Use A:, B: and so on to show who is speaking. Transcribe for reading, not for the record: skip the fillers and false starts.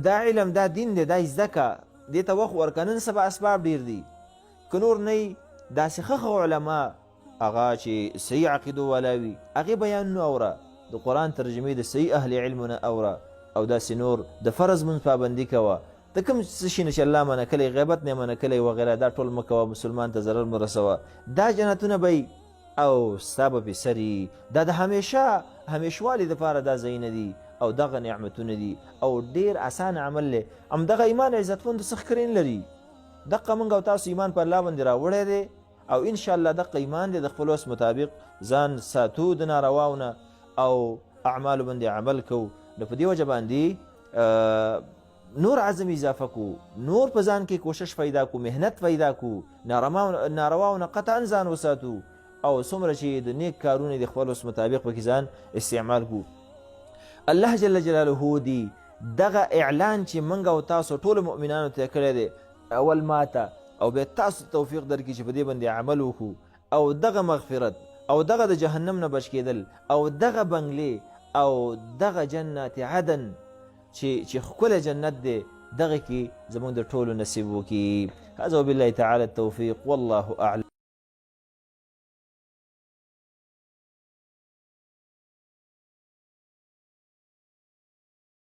A: دا علم دا دین دی دا زده که دې ته وخت ورکه. نن سبا اسباب ډېر دي که نور نه داسې ښه علما هغه چې صحیح عقیدو والا وي هغې بیانونه اوره، د قرآن ترجمې د صحیح اهل علمونه اوره، او داسې نور د فرض مونځ پابندي کوه، د کوم څه شي نه چې الله منع کلی، غیبت نه منع کلی وغیره، دا ټول مه کوه، مسلمان ته ضرر مه رسوه. دا جنتونه به او ستا به پې سري. دا د همیشوالي دپاره دا ځایونه دي او دغه نعمتونه دي او ډېر اسان عمل دی. همدغه ایمان عزتمند څه ښکرین لري. دقه موږ او تاسو ایمان په الله باندې راوړی دی او انشاءالله دقه ایمان دی د خپل وس مطابق ځان ساتو د نارواونه او اعمالو باندې عمل کوو. نو په دې وجه باندې نور عزم اضافه کو، نور په ځان کې کوشش پیدا کو، مهنت پیدا کو، نارواونه قطعا ځان وساتو او څومره چې د نیک کارونه د خپل وس مطابق پکې ځان استعمال کو. الله جل جلاله دی دغه اعلان چې منګ او تاسو ټول مؤمنانو ته کړی دی اول ماته او بیا تاسو توفیق درکړي چې په دې باندې عمل وکړو او دغه مغفرت او دغه د جهنم نه بچ کېدل او دغه بنګلې او دغه جنت عدن چې ښکلی جنت دی دغه کې زموږ د ټولو نصیب وکړي. هذا وبالله تعالی التوفیق والله اعلم.